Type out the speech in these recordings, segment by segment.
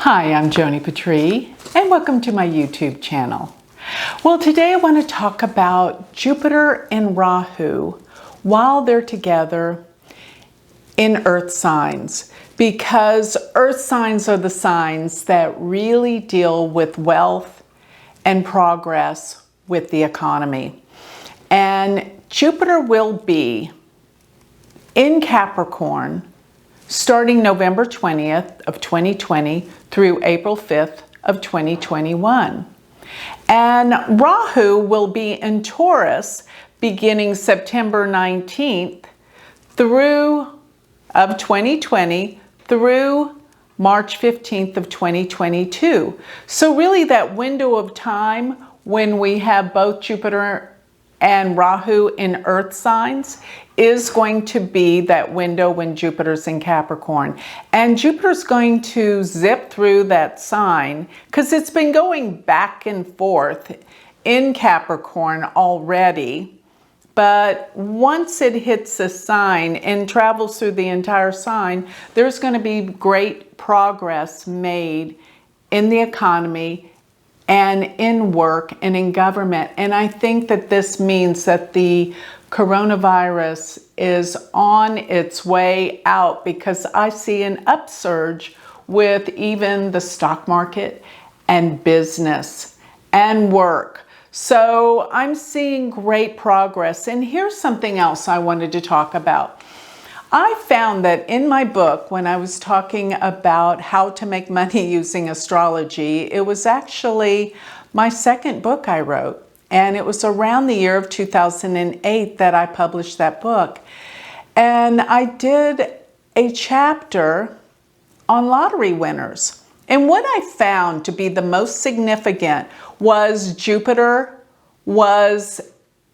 Hi, I'm Joni Patry, and welcome to my YouTube channel. Well, today I want to talk about Jupiter and Rahu while they're together in Earth signs, because Earth signs are the signs that really deal with wealth and progress with the economy. And Jupiter will be in Capricorn starting November 20th of 2020 through April 5th of 2021. And Rahu will be in Taurus beginning September 19th of 2020 through March 15th of 2022. So really that window of time when we have both Jupiter and Rahu in Earth signs is going to be that window when Jupiter's in Capricorn. And Jupiter's going to zip through that sign because it's been going back and forth in Capricorn already. But once it hits a sign and travels through the entire sign, there's going to be great progress made in the economy and in work and in government. And I think that this means that the coronavirus is on its way out, because I see an upsurge with even the stock market and business and work. So I'm seeing great progress. And here's something else I wanted to talk about. I found that in my book, when I was talking about how to make money using astrology, it was actually my second book I wrote. And it was around the year of 2008 that I published that book. And I did a chapter on lottery winners. And what I found to be the most significant was Jupiter was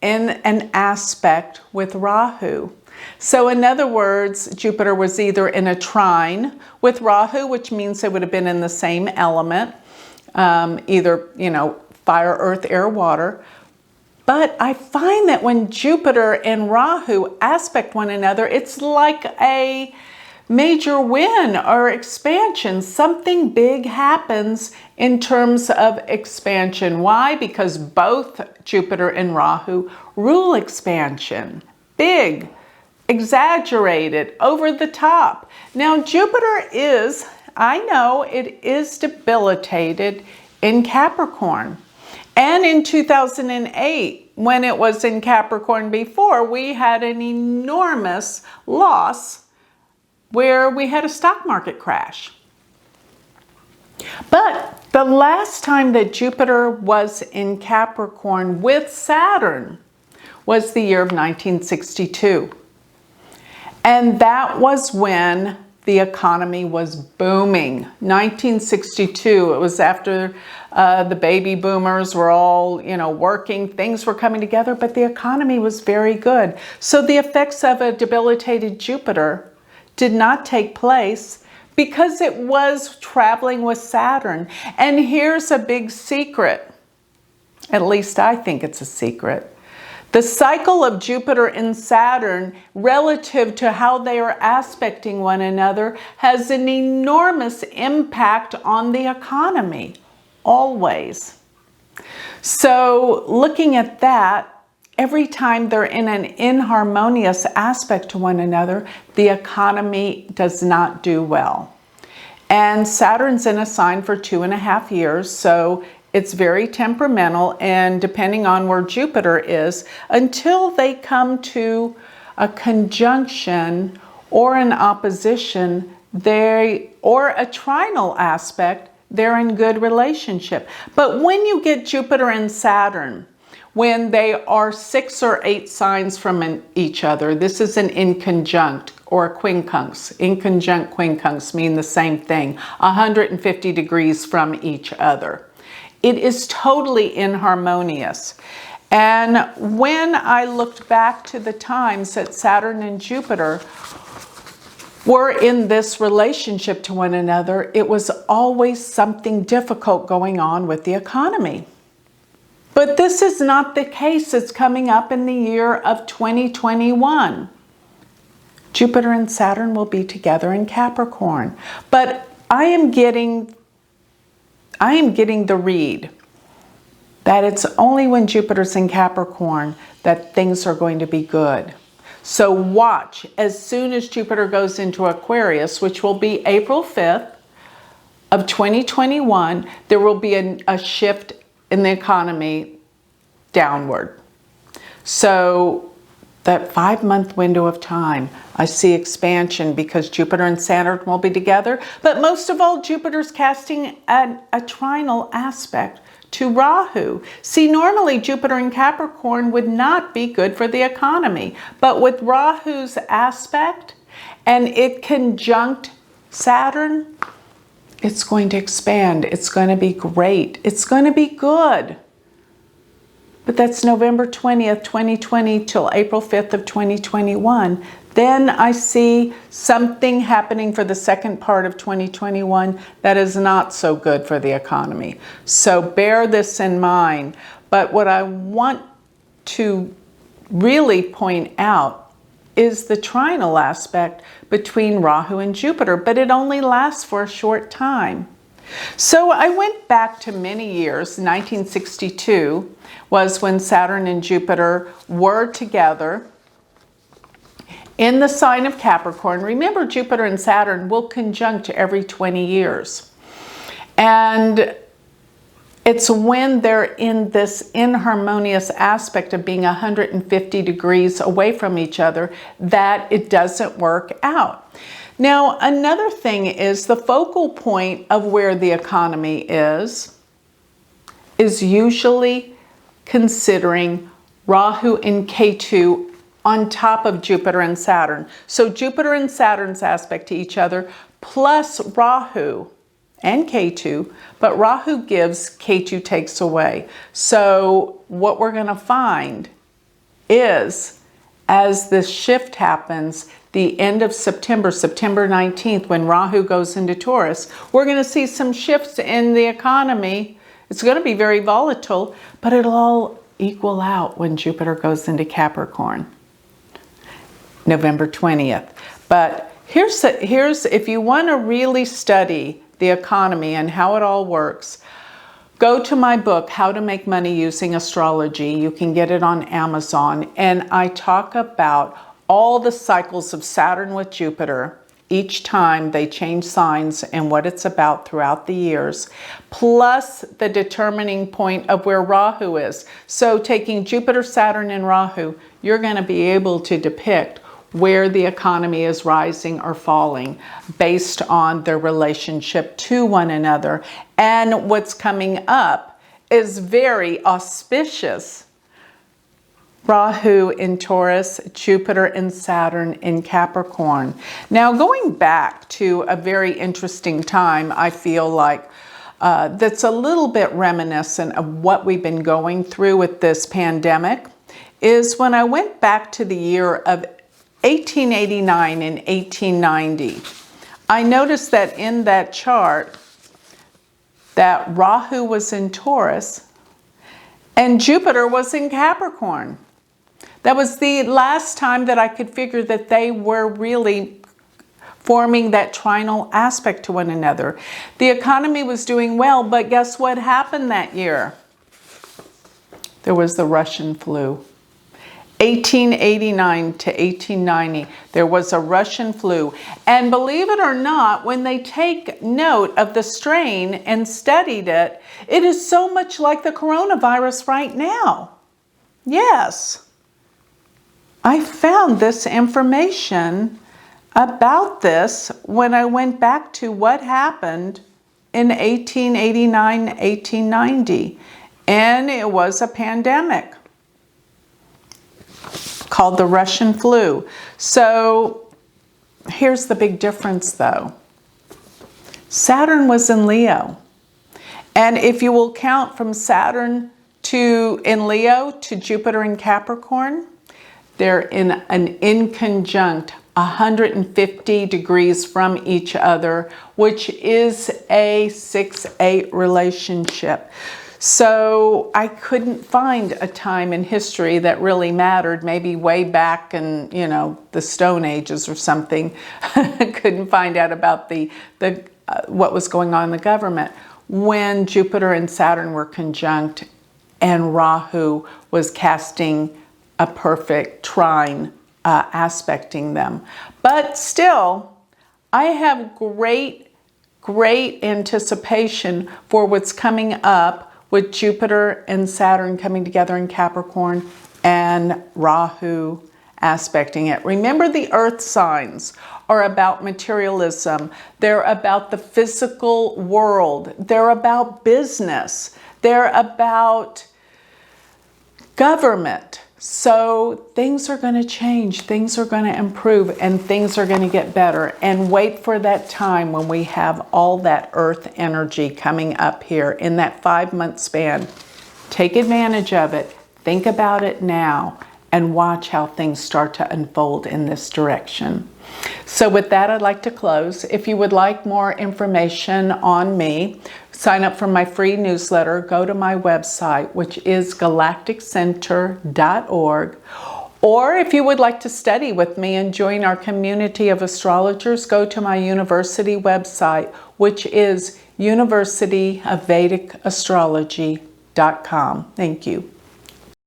in an aspect with Rahu. So in other words, Jupiter was either in a trine with Rahu, which means they would have been in the same element, either, fire, earth, air, water. But I find that when Jupiter and Rahu aspect one another, it's like a major win or expansion. Something big happens in terms of expansion. Why? Because both Jupiter and Rahu rule expansion. Big, exaggerated, over the top. Now Jupiter is, I know it is debilitated in Capricorn. And in 2008, when it was in Capricorn before, we had an enormous loss where we had a stock market crash. But the last time that Jupiter was in Capricorn with Saturn was the year of 1962. And that was when the economy was booming. 1962, it was after the baby boomers were all, working, things were coming together, but the economy was very good. So the effects of a debilitated Jupiter did not take place because it was traveling with Saturn. And here's a big secret. At least I think it's a secret. The cycle of Jupiter and Saturn relative to how they are aspecting one another has an enormous impact on the economy, always. So looking at that, every time they're in an inharmonious aspect to one another, the economy does not do well. And Saturn's in a sign for 2.5 years, so it's very temperamental, and depending on where Jupiter is, until they come to a conjunction or an opposition, or a trinal aspect, they're in good relationship. But when you get Jupiter and Saturn, when they are 6 or 8 signs from each other, this is an inconjunct or a quincunx. Inconjunct quincunx mean the same thing, 150 degrees from each other. It is totally inharmonious. And when I looked back to the times that Saturn and Jupiter were in this relationship to one another, it was always something difficult going on with the economy. But this is not the case. It's coming up in the year of 2021. Jupiter and Saturn will be together in Capricorn. But I am getting I am getting the read that it's only when Jupiter's in Capricorn that things are going to be good. So watch, as soon as Jupiter goes into Aquarius, which will be April 5th of 2021, there will be a shift in the economy downward. So that 5-month window of time, I see expansion because Jupiter and Saturn will be together. But most of all, Jupiter's casting a trinal aspect to Rahu. See, normally Jupiter in Capricorn would not be good for the economy. But with Rahu's aspect and it conjunct Saturn, it's going to expand. It's going to be great. It's going to be good. But that's November 20th, 2020 till April 5th of 2021. Then I see something happening for the second part of 2021 that is not so good for the economy. So bear this in mind. But what I want to really point out is the trinal aspect between Rahu and Jupiter, but it only lasts for a short time. So I went back to many years. 1962 was when Saturn and Jupiter were together in the sign of Capricorn. Remember, Jupiter and Saturn will conjunct every 20 years. And it's when they're in this inharmonious aspect of being 150 degrees away from each other that it doesn't work out. Now, another thing is the focal point of where the economy is usually considering Rahu and Ketu on top of Jupiter and Saturn. So Jupiter and Saturn's aspect to each other plus Rahu and Ketu, but Rahu gives, Ketu takes away. So what we're going to find is, as this shift happens, the end of September, September 19th, when Rahu goes into Taurus, we're going to see some shifts in the economy. It's going to be very volatile, but it'll all equal out when Jupiter goes into Capricorn, November 20th. But here's if you want to really study the economy and how it all works, go to my book, How to Make Money Using Astrology. You can get it on Amazon. And I talk about all the cycles of Saturn with Jupiter, each time they change signs and what it's about throughout the years, plus the determining point of where Rahu is. So taking Jupiter, Saturn, and Rahu, you're going to be able to depict where the economy is rising or falling based on their relationship to one another. And what's coming up is very auspicious. Rahu in Taurus, Jupiter and Saturn in Capricorn. Now, going back to a very interesting time, I feel like that's a little bit reminiscent of what we've been going through with this pandemic, is when I went back to the year of 1889 and 1890. I noticed that in that chart that Rahu was in Taurus and Jupiter was in Capricorn. That was the last time that I could figure that they were really forming that trinal aspect to one another. The economy was doing well, but guess what happened that year? There was the Russian flu. 1889 to 1890, there was a Russian flu. And believe it or not, when they take note of the strain and studied it, it is so much like the coronavirus right now. Yes. I found this information about this when I went back to what happened in 1889, 1890. And it was a pandemic called the Russian flu. So here's the big difference though. Saturn was in Leo. And if you will count from Saturn in Leo to Jupiter in Capricorn, they're in an inconjunct 150 degrees from each other, which is a 6-8 relationship. So I couldn't find a time in history that really mattered, maybe way back in, the Stone Ages or something. Couldn't find out about what was going on in the government. when Jupiter and Saturn were conjunct and Rahu was casting a perfect trine, aspecting them. But still, I have great anticipation for what's coming up with Jupiter and Saturn coming together in Capricorn and Rahu aspecting it. Remember, the earth signs are about materialism. They're about the physical world. They're about business. They're about government. So things are going to change, things are going to improve, and things are going to get better. And wait for that time when we have all that earth energy coming up here in that 5-month span. Take advantage of it. Think about it now and watch how things start to unfold in this direction. So with that, I'd like to close. If you would like more information on me, sign up for my free newsletter. Go to my website, which is galacticcenter.org. Or if you would like to study with me and join our community of astrologers, go to my university website, which is University of Vedic Astrology.com. Thank you.